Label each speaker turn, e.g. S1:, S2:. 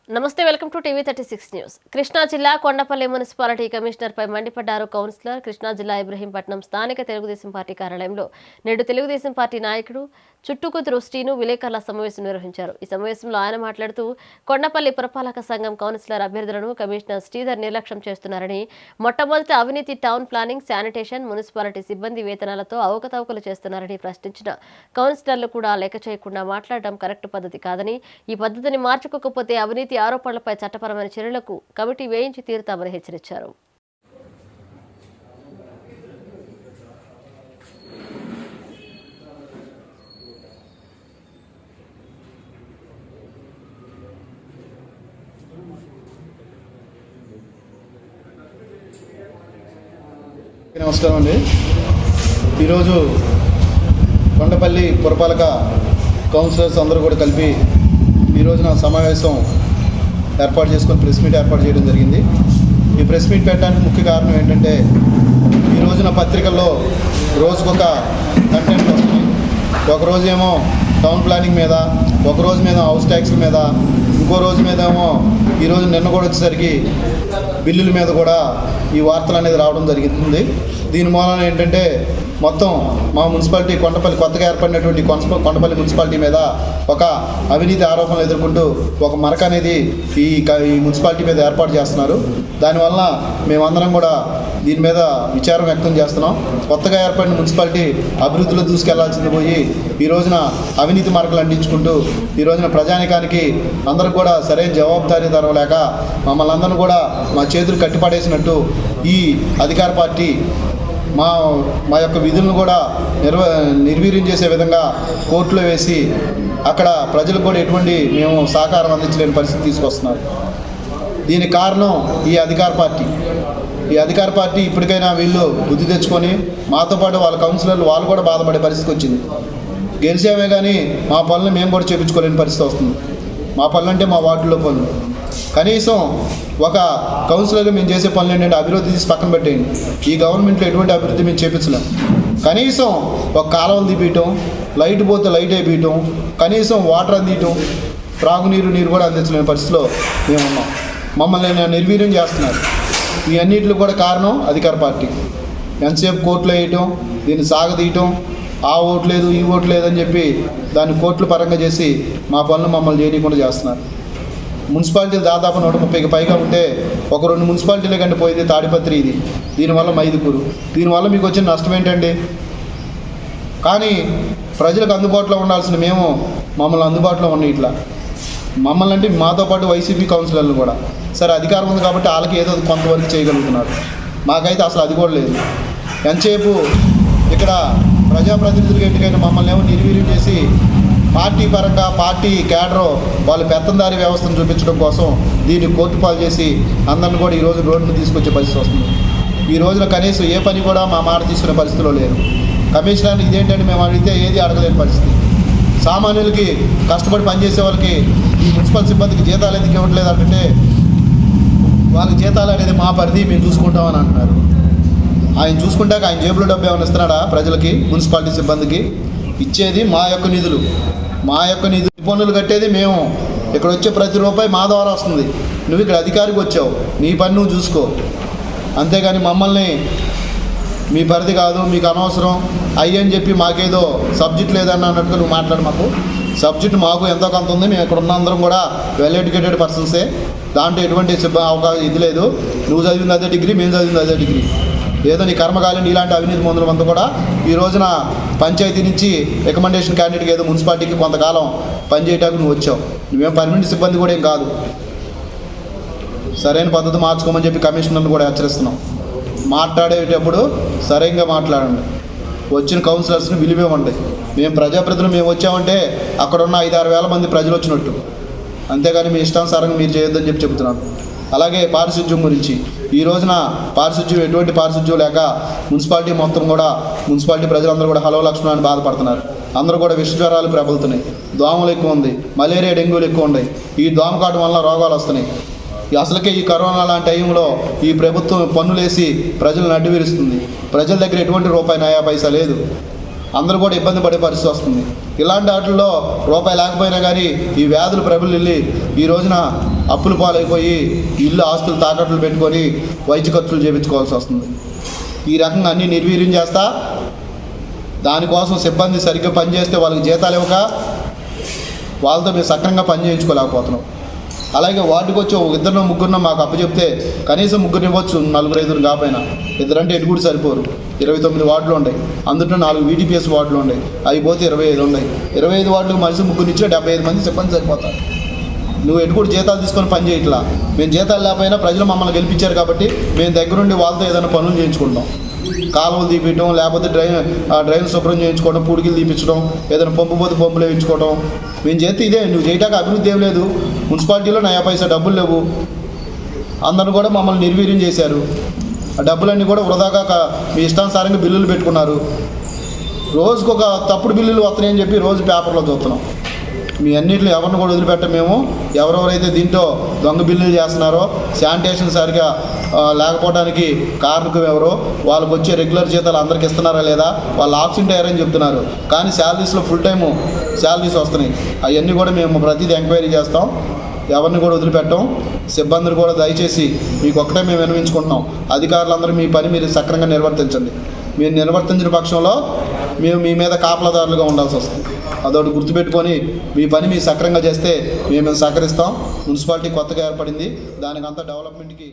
S1: నమస్తే, welcome to TV 36 news. Krishna జిల్లా Kondapalli municipality commissioner పై మండిపడ్డారు కౌన్సిలర్. కృష్ణా జిల్లా ఇబ్రహీంపట్నం స్థానిక తెలుగుదేశం పార్టీ కార్యాలయంలో నేడు తెలుగుదేశం పార్టీ నాయకుడు చుట్టుకుతురు శ్రీను విలేకరుల సమావేశం నిర్వహించారు. ఈ సమావేశంలో ఆయన మాట్లాడుతూ కొండపల్లి పురపాలక సంఘం కౌన్సిలర్ అభ్యర్థులను కమిషనర్ శ్రీధర్ నిర్లక్ష్యం చేస్తున్నారని, మొట్టమొదటి అవినీతి టౌన్ ప్లానింగ్, శానిటేషన్, మున్సిపాలిటీ సిబ్బంది వేతనాలతో అవకతవకలు చేస్తున్నారని ప్రశ్నించిన కౌన్సిలర్లు కూడా లెక్క చేయకుండా మాట్లాడడం కరెక్ట్ పద్ధతి కాదని, ఈ పద్ధతిని మార్చుకోకపోతే అవినీతి ఆరోపణలపై చట్టపరమైన చర్యలకు కమిటీ వేయించి తీరుతామని హెచ్చరించారు.
S2: నమస్కారం అండి. ఈరోజు కొండపల్లి పురపాలక కౌన్సిలర్స్ అందరూ కూడా కలిపి ఈ రోజున సమావేశం ఏర్పాటు చేసుకొని ప్రెస్ మీట్ ఏర్పాటు చేయడం జరిగింది. ఈ ప్రెస్ మీట్ పెట్టడానికి ముఖ్య కారణం ఏంటంటే, ఈ రోజున పత్రికల్లో రోజుకొక కంటెంట్ వస్తుంది. ఒకరోజు ఏమో టౌన్ ప్లానింగ్ మీద, ఒకరోజు మీద హౌస్ ట్యాక్స్ మీద, ఇంకో రోజు మీద ఏమో ఈరోజు నిన్న కూడా వచ్చేసరికి బిల్లుల మీద కూడా ఈ వార్తలు అనేది రావడం జరుగుతుంది. దీని మూలన ఏంటంటే, మొత్తం మా మున్సిపాలిటీ కొండపల్లి కొత్తగా ఏర్పడినటువంటి కొండపల్లి మున్సిపాలిటీ మీద ఒక అవినీతి ఆరోపణలు ఎదుర్కొంటూ ఒక మరక అనేది ఈ మున్సిపాలిటీ మీద ఏర్పాటు చేస్తున్నారు. దానివల్ల మేమందరం కూడా దీని మీద విచారం వ్యక్తం చేస్తున్నాం. కొత్తగా ఏర్పడిన మున్సిపాలిటీ అభివృద్ధిలో దూసుకెళ్లాల్సింది పోయి ఈ రోజున అవినీతి మరకలు అంటించుకుంటూ ఈ రోజున ప్రజానికానికి అందరికి కూడా సరైన జవాబుదారీతనం లేక మమ్మల్ని అందరినీ కూడా మా చేతులు కట్టిపడేసినట్టు ఈ అధికార పార్టీ మా యొక్క విధులను కూడా నిర్వీర్యం చేసే విధంగా కోర్టులో వేసి అక్కడ ప్రజలకు కూడా ఎటువంటి మేము సహకారం అందించలేని పరిస్థితి తీసుకొస్తున్నారు. దీనికి కారణం ఈ అధికార పార్టీ. ఇప్పటికైనా వీళ్ళు బుద్ధి తెచ్చుకొని మాతో పాటు వాళ్ళ కౌన్సిలర్లు వాళ్ళు కూడా బాధపడే పరిస్థితి వచ్చింది. గెలిచామే కానీ మా పనులు మేము కూడా చేయించుకోలేని పరిస్థితి వస్తుంది. మా పనులు అంటే మా వార్డులో పనులు. కనీసం ఒక కౌన్సిలర్గా మేము చేసే పనులు ఏంటంటే అభివృద్ధి తీసి పక్కన పెట్టేయండి. ఈ గవర్నమెంట్లో ఎటువంటి అభివృద్ధి మేము చేయించలేం. కనీసం ఒక కాలువలు తీపియటం, లైట్ పోతే లైట్ అయిపోయటం, కనీసం వాటర్ అందియటం, త్రాగునీరు కూడా అందించలేని పరిస్థితిలో మేము ఉన్నాం. మమ్మల్ని నిర్వీర్యం చేస్తున్నారు. ఈ అన్నింటికి కూడా కారణం అధికార పార్టీ. ఎంతసేపు కోర్టులో వేయటం, దీన్ని సాగదీయటం, ఆ ఓటు లేదు ఈ ఓటు లేదని చెప్పి దాన్ని కోర్టుల పరంగా చేసి మా పనులు మమ్మల్ని చేయకుండా చేస్తున్నారు. మున్సిపాలిటీలు దాదాపు 130కి పైగా ఉంటే ఒక 2 మున్సిపాలిటీల కంటే పోయింది తాడిపత్రి, ఇది. దీనివల్ల మైదుకూరు. దీనివల్ల మీకు వచ్చిన నష్టం ఏంటండి? కానీ ప్రజలకు అందుబాటులో ఉండాల్సిన మేము మమ్మల్ని అందుబాటులో ఉన్న ఇట్లా మమ్మల్ని అంటే మాతో పాటు వైసీపీ కౌన్సిలర్లు కూడా సరే అధికారం ఉంది కాబట్టి వాళ్ళకి ఏదో కొంతవరకు చేయగలుగుతున్నారు. మాకైతే అసలు అది కూడా లేదు. ఎంతసేపు ఇక్కడ ప్రజాప్రతినిధులుగా ఎన్నికైన మమ్మల్ని ఏమో నిర్వీర్యం చేసి పార్టీ పరంగా పార్టీ క్యాడర్ వాళ్ళు పెత్తందారీ వ్యవస్థను చూపించడం కోసం దీన్ని కోర్టు పాలు చేసి అందరిని కూడా ఈరోజు రోడ్డును తీసుకొచ్చే పరిస్థితి వస్తుంది. ఈ రోజున కనీసం ఏ పని కూడా మా మాట తీసుకునే పరిస్థితిలో లేరు. కమిషనర్ ఇదేంటంటే మేము అడిగితే ఏది అడగలేని పరిస్థితి. సామాన్యులకి కష్టపడి పనిచేసే వాళ్ళకి ఈ మున్సిపల్ సిబ్బందికి జీతాలు ఎందుకు ఇవ్వట్లేదు అంటే, వాళ్ళకి జీతాలు అనేది మా పరిధి మేము చూసుకుంటామని అంటున్నారు. ఆయన చూసుకుంటాక ఆయన జేబులో డబ్బు ఏమైనా ఇస్తున్నాడా ప్రజలకి? మున్సిపాలిటీ సిబ్బందికి ఇచ్చేది మా యొక్క నిధులు. పన్నులు కట్టేది మేము. ఇక్కడ వచ్చే ప్రతి రూపాయి మా ద్వారా వస్తుంది. నువ్వు ఇక్కడ అధికారికి వచ్చావు, నీ పని నువ్వు చూసుకో. అంతేగాని మమ్మల్ని మీ పరిధి కాదు, మీకు అనవసరం అయ్యని చెప్పి మాకేదో సబ్జెక్ట్ లేదన్న అన్నట్టుగా నువ్వు మాట్లాడు. మాకు సబ్జెక్ట్ మాకు ఎంతో కొంత ఉంది. మేము ఇక్కడ ఉన్న అందరం కూడా వెల్ ఎడ్యుకేటెడ్ పర్సన్సే. దాంట్లో ఎటువంటి అవకాశం ఇది లేదు. నువ్వు చదివింది అదే డిగ్రీ, మేము చదివింది అదే డిగ్రీ. ఏదో నీ కర్మకాలని ఇలాంటి అవినీతి మందుల అంతా కూడా ఈ రోజున పంచాయతీ నుంచి రికమెండేషన్ క్యాండిడేట్కి ఏదో మున్సిపాలిటీకి కొంతకాలం పనిచేయడానికి నువ్వు వచ్చావు. నువ్వేం పర్మనెంట్ సిబ్బంది కూడా ఏం కాదు. సరైన పద్ధతి మార్చుకోమని చెప్పి కమిషనర్ని కూడా హెచ్చరిస్తున్నాం. మాట్లాడేటప్పుడు సరైనగా మాట్లాడండి. వచ్చిన కౌన్సిలర్స్ని విలువివ్వండి. మేము ప్రజాప్రతినిధులు మేము వచ్చామంటే అక్కడ ఉన్న 5-6 వేల మంది ప్రజలు వచ్చినట్టు. అంతేగాని మీ ఇష్టానుసారంగా మీరు చేయొద్దని చెప్పి చెబుతున్నాను. అలాగే పారిశుద్ధ్యం గురించి ఈ రోజున ఎటువంటి పారిశుద్ధ్యం లేక మున్సిపాలిటీ మొత్తం కూడా మున్సిపాలిటీ ప్రజలందరూ కూడా హలో లక్షణం అని బాధపడుతున్నారు. అందరూ కూడా విష జ్వరాలు ప్రబలుతున్నాయి. దోమలు ఎక్కువ ఉంది, మలేరియా డెంగ్యూలు ఎక్కువ ఉన్నాయి. ఈ దోమ కాటు వల్ల రోగాలు వస్తున్నాయి. అసలుకే ఈ కరోనా లాంటి టైంలో ఈ ప్రభుత్వం పన్నులేసి ప్రజలను అడ్డువిరుస్తుంది. ప్రజల దగ్గర ఎటువంటి రూపాయి నయా పైసా లేదు. అందరూ కూడా ఇబ్బంది పడే పరిస్థితి వస్తుంది. ఇలాంటి వాటిల్లో రూపాయి లేకపోయినా కానీ ఈ వ్యాధులు ప్రబలిల్లి ఈ రోజున అప్పులు పాలైపోయి ఇల్లు ఆస్తులు తాకట్లు పెట్టుకొని వైద్య ఖర్చులు చేయించుకోవాల్సి వస్తుంది. ఈ రకంగా అన్నీ నిర్వీర్యం చేస్తా దానికోసం సిబ్బంది సరిగ్గా పనిచేస్తే వాళ్ళకి జీతాలు ఇవ్వక వాళ్ళతో మేము సక్రమంగా పని చేయించుకోలేకపోతున్నాం. అలాగే వార్డుకి వచ్చి ఇద్దరు ముగ్గురున్న మాకు అప్పచెప్తే కనీసం ముగ్గురు ఇవ్వచ్చు, 4-5 కాకపోయినా. ఇద్దరంటే ఎటు కూడా సరిపోరు. 29 వార్డులు ఉన్నాయి, అందులో 4 VTPS వార్డులు ఉన్నాయి, అవి పోతే 25 ఉన్నాయి. 25 వార్డులకు మనిషి ముగ్గురు ఇచ్చినా 75 మంది సిబ్బంది సరిపోతారు. నువ్వు ఎటు కూడా జీతాలు తీసుకొని పని చేయట్లా. మేము జీతాలు లేకపోయినా ప్రజలు మమ్మల్ని గెలిపించారు కాబట్టి మేము దగ్గరుండి వాళ్ళతో ఏదైనా పనులు చేయించుకుంటాం. కాలువలు తీపించడం, లేకపోతే డ్రైన్ శుభ్రం చేయించుకోవడం, పూడికిలు తీపించడం, ఏదైనా పంపు పోతే పంపులు వేయించుకోవడం మేము చేస్తే ఇదే. నువ్వు చేయటానికి అభివృద్ధి ఏం లేదు. మున్సిపాలిటీలో 90 పైసా డబ్బులు లేవు. అందరూ కూడా మమ్మల్ని నిర్వీర్యం చేశారు. ఆ డబ్బులన్నీ కూడా వృధాగా మీ ఇష్టానుసారంగా బిల్లులు పెట్టుకున్నారు. రోజుకు ఒక తప్పుడు బిల్లులు వస్తున్నాయని చెప్పి రోజు పేపర్లో చూస్తున్నాం. మీ అన్నింటిలో ఎవరిని కూడా వదిలిపెట్ట. మేము ఎవరెవరైతే దీంట్లో దొంగ బిల్లులు చేస్తున్నారో, శానిటేషన్ సరిగా లేకపోవడానికి కారణం ఎవరో, వాళ్ళకి వచ్చే రెగ్యులర్ జీతాలు అందరికి ఇస్తున్నారా లేదా, వాళ్ళు ఆబ్సెంట్ అయ్యారని చెప్తున్నారు. కానీ శాలరీస్లో ఫుల్ టైము శాలరీస్ వస్తున్నాయి. అవన్నీ కూడా మేము ప్రతిదీ ఎంక్వైరీ చేస్తాం. ఎవరిని కూడా వదిలిపెట్టాం. సిబ్బందిని కూడా దయచేసి మీకు ఒక్కటే మేము విన్నవించుకుంటున్నాం. అధికారులందరూ మీ పని మీరు సక్రమంగా నిర్వర్తించండి. మీరు నిర్వర్తించిన పక్షంలో మేము మీ మీద కాపలాదారులుగా ఉండాల్సి వస్తుంది. అదొకటి గుర్తుపెట్టుకొని మీ పని మీరు సక్రమంగా చేస్తే మేము సహకరిస్తాం. మున్సిపాలిటీ కొత్తగా ఏర్పడింది, దానికంతా డెవలప్మెంట్కి